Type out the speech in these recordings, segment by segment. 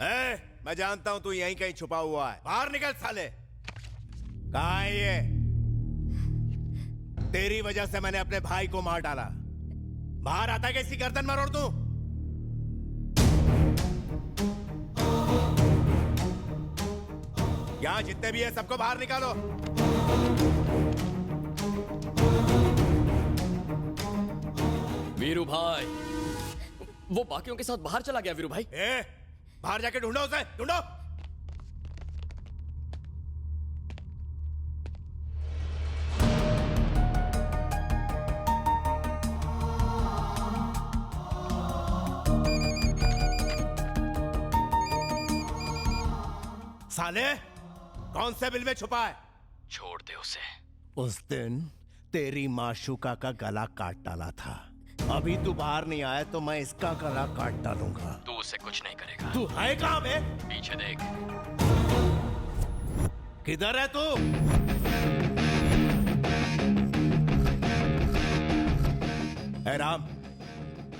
मैं जानता हूं तू यहीं कहीं छुपा हुआ है। बाहर निकल साले। कहां है ये? तेरी वजह से मैंने अपने भाई को मार डाला। बाहर आता है कैसी गर्दन मरोड़ दूं? यहां जितने भी है सबको बाहर निकालो। वीरू भाई, वो बाकियों के साथ बाहर चला गया। वीरू भाई, बाहर जाके ढूंढो उसे, ढूंढो। साले, कौन से बिल में छुपा है? छोड़ दे उसे। उस दिन तेरी माशूका का गला काट डाला था। अभी तू बाहर नहीं आया तो मैं इसका गला काट डालूंगा। तू उसे कुछ नहीं करेगा। तू है कहां बे? पीछे देख। किधर है तू? ए राम,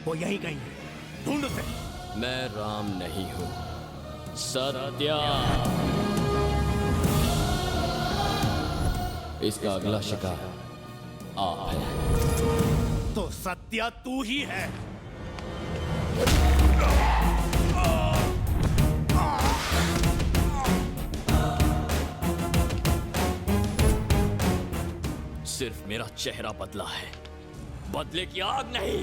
वो यहीं कहीं है, ढूंढ उसे। मैं राम नहीं हूं, सत्या। इसका अगला शिकार आप है। तो सत्या तू ही है। सिर्फ मेरा चेहरा बदला है, बदले की आग नहीं।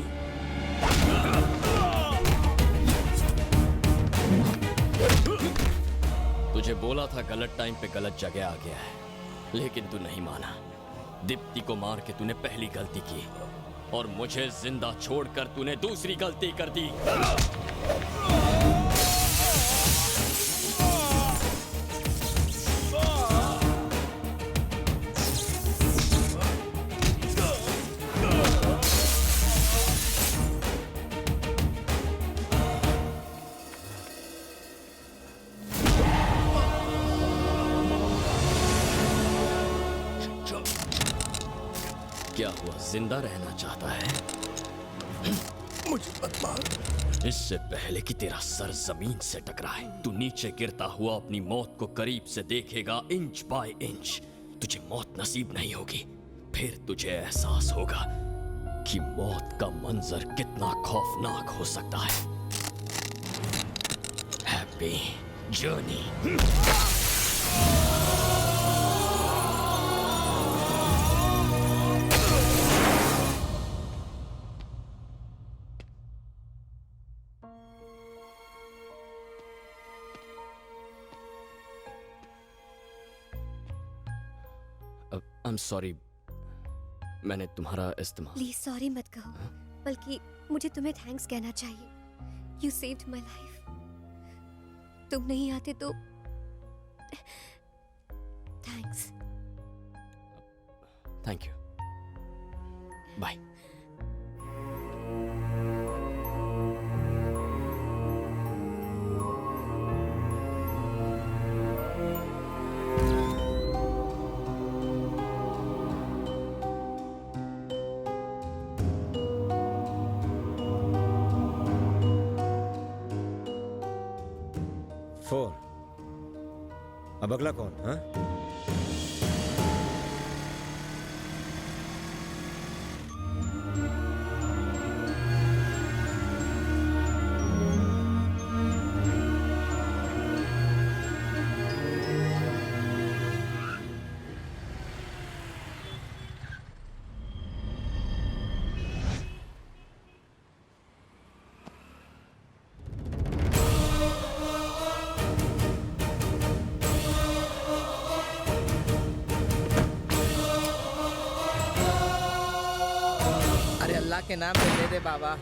तुझे बोला था गलत टाइम पे गलत जगह आ गया है, लेकिन तू नहीं माना। दीप्ति को मार के तूने पहली गलती की और मुझे जिंदा छोड़कर तूने दूसरी गलती कर दी। क्या हुआ, जिंदा रहना चाहता है? मुझे मत मार। इससे पहले कि तेरा सर जमीन से टकराए, तू नीचे गिरता हुआ अपनी मौत को करीब से देखेगा, इंच बाय इंच। तुझे मौत नसीब नहीं होगी, फिर तुझे एहसास होगा कि मौत का मंजर कितना खौफनाक हो सकता है। Happy journey. I'm sorry, मैंने तुम्हारा इस्तेमाल। प्लीज सॉरी मत कहो, बल्कि मुझे तुम्हें थैंक्स कहना चाहिए। You saved my life. तुम नहीं आते तो थैंक्स। Thank you. बाय। अब अगला कौन? हाँ, के नाम पे दे दे बाबा।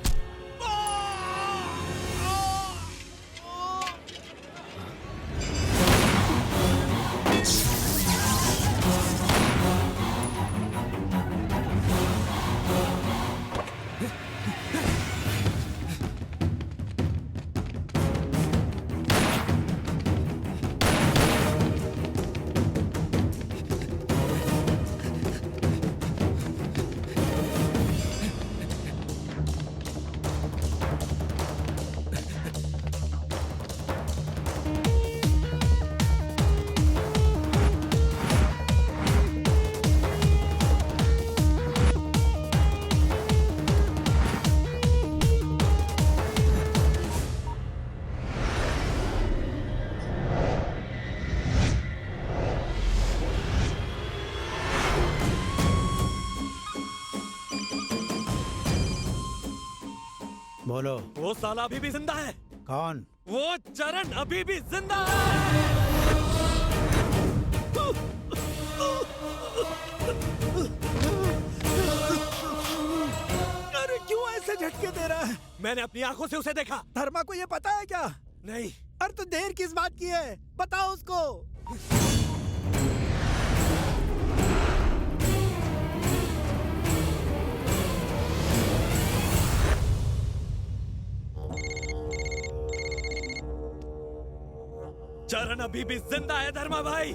बोलो। वो साला अभी भी जिंदा है। कौन? वो चरण अभी भी जिंदा है। अरे क्यों ऐसे झटके दे रहा है? मैंने अपनी आंखों से उसे देखा। धर्मा को ये पता है क्या? नहीं। अरे तो देर किस बात की है? बताओ उसको। चरण अभी भी जिंदा है धर्मा भाई।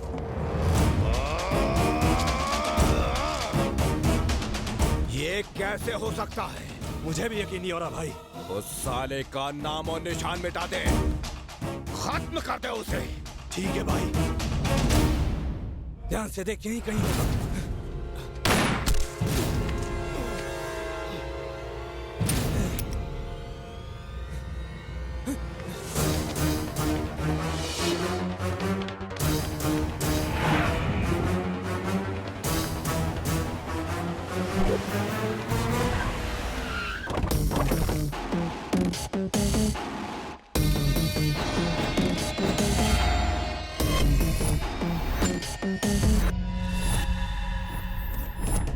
ये कैसे हो सकता है? मुझे भी यकीन नहीं हो रहा भाई। उस साले का नाम और निशान मिटा दे, खत्म कर दे उसे। ठीक है भाई। ध्यान से देख, यहीं कहीं होगा।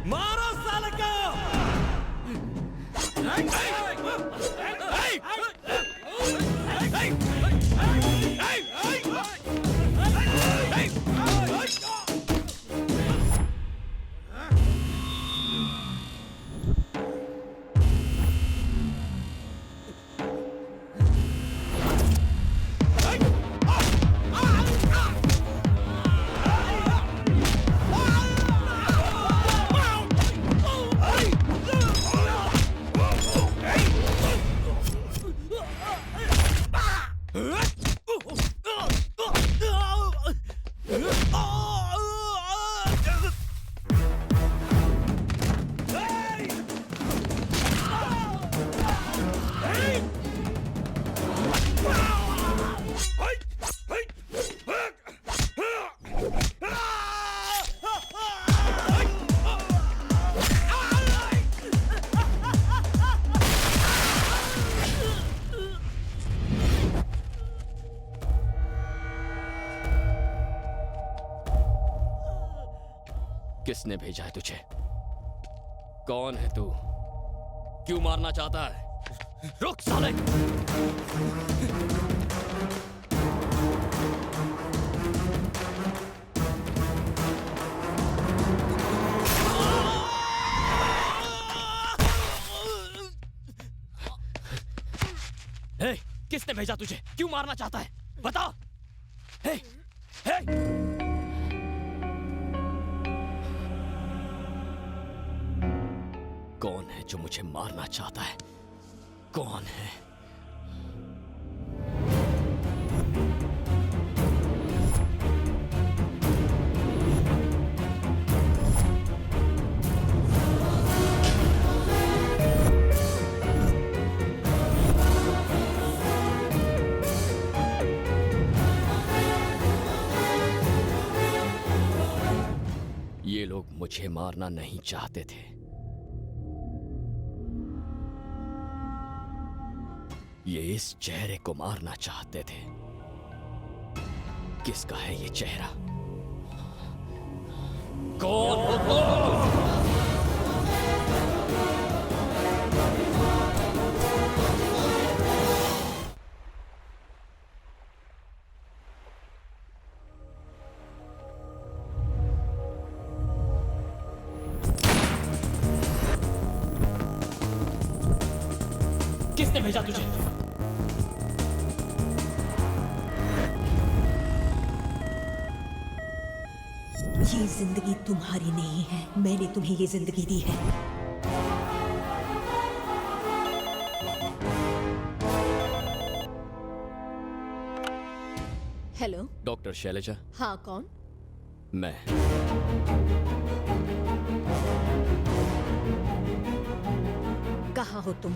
मारो साले को! किसने भेजा है तुझे? कौन है तू? क्यों मारना चाहता है? रुक साले! हे, किसने भेजा तुझे? क्यों मारना चाहता है? बता! हे, हे! कौन है जो मुझे मारना चाहता है? कौन है? ये लोग मुझे मारना नहीं चाहते थे। ये इस चेहरे को मारना चाहते थे। किसका है ये चेहरा? कौन हो तुम? किसने भेजा तुझे? ये जिंदगी तुम्हारी नहीं है, मैंने तुम्हें ये जिंदगी दी है। Hello, doctor Shailaja. हाँ कौन? मैं। कहाँ हो तुम?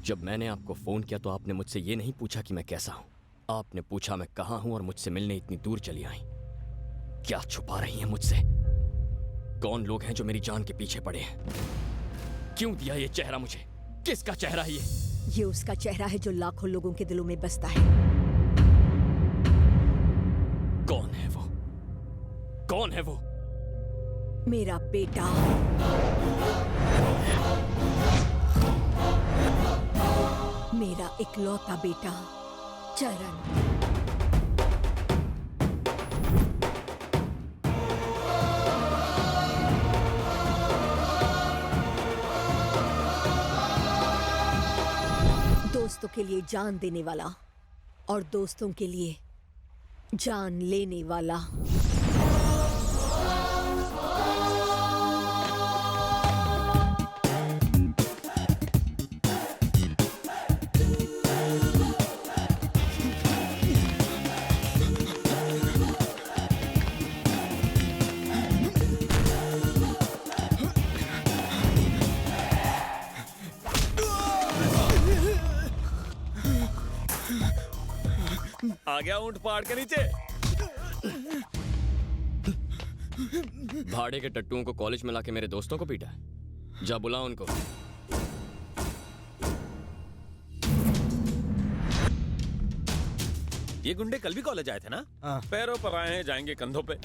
जब मैंने आपको फोन किया तो आपने मुझसे ये नहीं पूछा कि मैं कैसा हूं। आपने पूछा मैं कहां हूं और मुझसे मिलने इतनी दूर चली आई। क्या छुपा रही हैं मुझसे? कौन लोग हैं जो मेरी जान के पीछे पड़े हैं? क्यों दिया ये चेहरा मुझे? किसका चेहरा है ये? ये उसका चेहरा है जो लाखों लोगों के दिलों में बसता है। कौन है वो? कौन है वो? मेरा बेटा। मेरा इकलौता बेटा चरण। दोस्तों के लिए जान देने वाला और दोस्तों के लिए जान लेने वाला। आ गया ऊंट पहाड़ के नीचे। भाड़े के टट्टुओं को कॉलेज में लाके मेरे दोस्तों को पीटा। जा बुला उनको। ये गुंडे कल भी कॉलेज आए थे ना? हाँ। पैरों पर आए हैं, जाएंगे कंधों पे।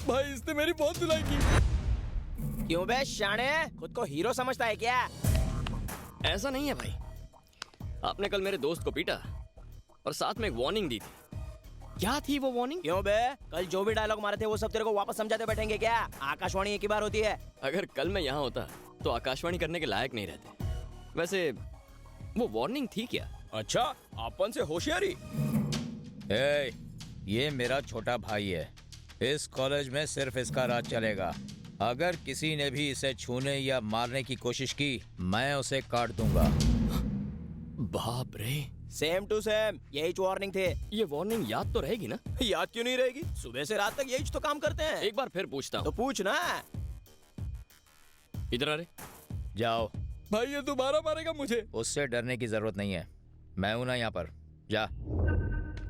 भाई इसने मेरी बहुत धुलाई की। क्यों बे शाणे, खुद को हीरो समझता है क्या? ऐसा नहीं है भाई, आपने कल मेरे दोस्त को पीटा और साथ में एक वार्निंग दी थी। क्या थी वो वार्निंग? क्यों बे, कल जो भी डायलॉग मारे थे वो सब तेरे को वापस समझाते बैठेंगे क्या? आकाशवाणी एक ही बार होती है। अगर कल मैं यहाँ होता तो आकाशवाणी करने के लायक नहीं रहते। वैसे वो वार्निंग थी क्या? अच्छा, अपन से होशियारी। ए, ये मेरा छोटा भाई है। इस कॉलेज में सिर्फ इसका राज चलेगा। अगर किसी ने भी इसे छूने या मारने की कोशिश की, मैं उसे काट दूंगा। बाप रे, सेम टू सेम, यही वार्निंग थे। ये वार्निंग याद तो रहेगी ना? याद क्यों नहीं रहेगी? सुबह से रात तक यही तो काम करते हैं। एक बार फिर पूछता तो हूँ। पूछ ना। इधर आ रे। जाओ। भाई ये दोबारा मारेगा मुझे। उससे डरने की जरूरत नहीं है, मैं हूं ना यहाँ पर। जा।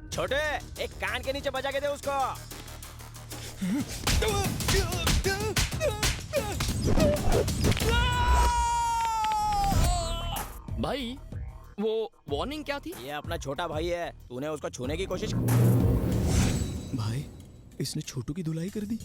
छोटे, एक कान के नीचे बजा के दे उसको। भाई वो वार्निंग क्या थी? ये अपना छोटा भाई है, तूने उसको छूने की कोशिश। भाई, इसने छोटू की धुलाई कर दी।